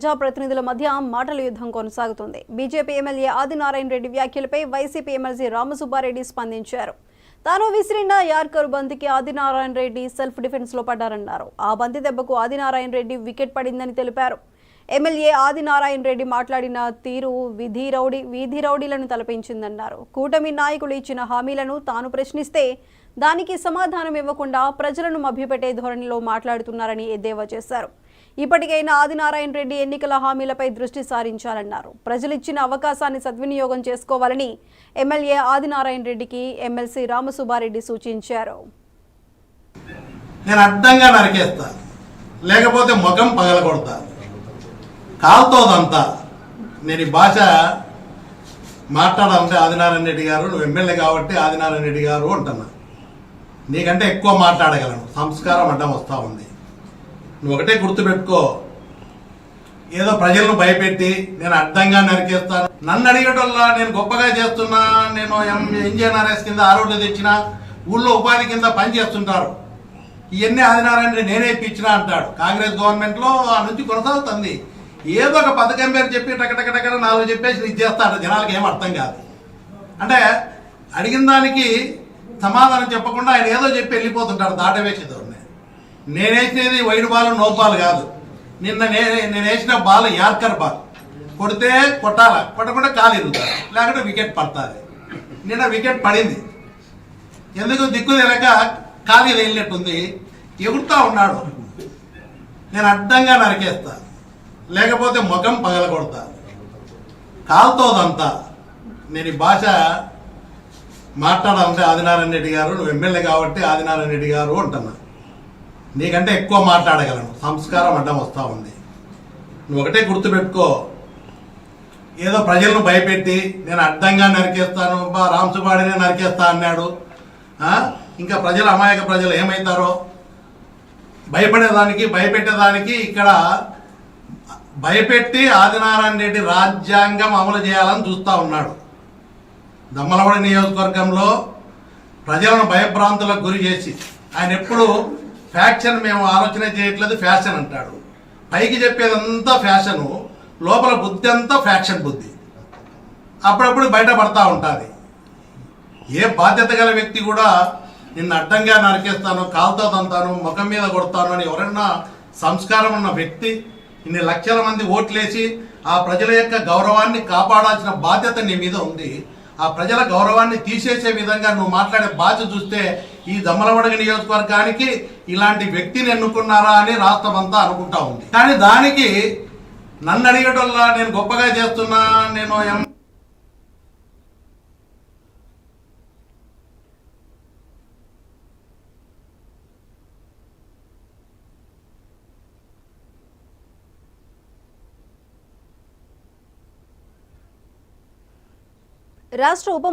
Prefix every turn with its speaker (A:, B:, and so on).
A: ప్రజాప్రతినిధుల మధ్య మాటల యుద్ధం కొనసాగుతుంది. బీజేపీ ఎమ్మెల్యే ఆదినారాయణ రెడ్డి వ్యాఖ్యలపై వైసీపీ ఎమ్మెల్సీ రామసుబ్బారెడ్డి స్పందించారు. తాను విసిరిన యార్కర్ బంతికి ఆదినారాయణ రెడ్డి సెల్ఫ్ డిఫెన్స్ లో పడ్డారన్నారు. ఆ బంతి దెబ్బకు ఆదినారాయణ రెడ్డి వికెట్ పడిందని తెలిపారు. ఎమ్మెల్యే ఆదినారాయణ రెడ్డి మాట్లాడిన తీరు వీధి రౌడీలను తలపించిందన్నారు. కూటమి నాయకులు ఇచ్చిన హామీలను తాను ప్రశ్నిస్తే దానికి సమాధానం ఇవ్వకుండా ప్రజలను మభ్యపెట్టే ధోరణిలో మాట్లాడుతున్నారని ఎద్దేవా చేశారు. ఇప్పటికైనా ఆదినారాయణ రెడ్డి ఎన్నికల హామీలపై దృష్టి సారించాలన్నారు. ప్రజలిచ్చిన అవకాశాన్ని సద్వినియోగం చేసుకోవాలని ఎమ్మెల్యే ఆదినారాయణ రెడ్డికి ఎమ్మెల్సీ రామసుబ్బారెడ్డి సూచించారు.
B: నేను అడ్డంగా నరికేస్తా, లేకపోతే ముఖం పగలగొడతా, కాలుతోదంతా. నేను ఈ భాష మాట్లాడాలంటే ఆదినారాయణ రెడ్డి గారు, నువ్వు ఎమ్మెల్యే కాబట్టి ఆదినారాయణ రెడ్డి గారు అంటున్నా. నీకంటే ఎక్కువ మాట్లాడగలను, సంస్కారం అడ్డం వస్తూ ఉంది. నువ్వు ఒకటే గుర్తుపెట్టుకో, ఏదో ప్రజలను భయపెట్టి నేను అడ్డంగా నరికేస్తాను, నన్ను అడిగేటోళ్ళ నేను గొప్పగా చేస్తున్నా, నేను ఎన్జిఎన్ఆర్ఎస్ కింద ఆరోగ్య తెచ్చిన, ఊళ్ళో ఉపాధి కింద పని చేస్తుంటారు, ఇవన్నీ ఆదినారాయణ రెడ్డి నేనే ఇప్పించినా అంటాడు. కాంగ్రెస్ గవర్నమెంట్లో ఆ నుంచి కొనసాగుతుంది. ఏదో ఒక పథకం పేరు చెప్పి టకటకటక 4 చెప్పేసి ఇది చేస్తాడు. జనాలకు ఏం అర్థం కాదు. అంటే అడిగిన దానికి సమాధానం చెప్పకుండా ఆయన ఏదో చెప్పి వెళ్ళిపోతుంటాడు దాటవేసేదో. నేను వేసినది వైడ్ బాల్, నో బాల్ కాదు. నిన్న నేను వేసిన బాల్ యార్కర్ బాల్. కొడితే కొట్టాల, కొట్టకుండా కాలు ఇరుగుతారు, లేకుంటే వికెట్ పడుతుంది. నిన్న వికెట్ పడింది. ఎందుకు దిక్కు తెలక కాలు వెళ్ళినట్టుంది, ఎగురుతా ఉన్నాడు. నేను అడ్డంగా నరికేస్తా, లేకపోతే ముఖం పగలగొడతా, కాలుతోదంతా. నేను ఈ భాష మాట్లాడాలంటే ఆదినారాయణ రెడ్డి గారు, నువ్వు ఎమ్మెల్యే కాబట్టి ఆదినారాయణ రెడ్డి గారు అంటున్నా. నీకంటే ఎక్కువ మాట్లాడగలను, సంస్కారం అడ్డం వస్తూ ఉంది. నువ్వు ఒకటే గుర్తుపెట్టుకో, ఏదో ప్రజలను భయపెట్టి నేను అడ్డంగా నరికేస్తాను, రామసుబ్బారెడ్డినే నరికేస్తా అన్నాడు. ఇంకా ప్రజలు, అమాయక ప్రజలు ఏమవుతారో భయపెట్టేదానికి ఇక్కడ భయపెట్టి ఆదినారాయణ రెడ్డి రాజ్యాంగం అమలు చేయాలని చూస్తూ ఉన్నాడు. దమ్మలవాడ నియోజకవర్గంలో ప్రజలను భయభ్రాంతులకు గురి చేసి ఆయన ఎప్పుడు ఫ్యాక్షన్ మేము ఆలోచన చేయట్లేదు, ఫ్యాషన్ అంటాడు. పైకి చెప్పేదంతా ఫ్యాషను, లోపల బుద్ధి అంతా ఫ్యాక్షన్ బుద్ధి. అప్పుడప్పుడు బయటపడతా ఉంటుంది. ఏ బాధ్యత గల వ్యక్తి కూడా నిన్ను అడ్డంగా నరికేస్తాను, కాలుతో తంతాను, ముఖం మీద కొడతాను అని ఎవరన్నా సంస్కారం ఉన్న వ్యక్తి, ఇన్ని లక్షల మంది ఓట్లేసి ఆ ప్రజల యొక్క గౌరవాన్ని కాపాడాల్సిన బాధ్యత నీ మీద ఉంది. ఆ ప్రజల గౌరవాన్ని తీసేసే విధంగా నువ్వు మాట్లాడే బాధ్యత చూస్తే ఈ దమ్మలమడుగు నియోజకవర్గానికి ఇలాంటి వ్యక్తిని ఎన్నుకున్నారా అని రాష్ట్రం అంతా అనుకుంటా ఉంది. కానీ దానికి నన్ను అడిగేటోళ్ళ నేను గొప్పగా చేస్తున్నా, నేను
A: రాష్ట్ర ఉప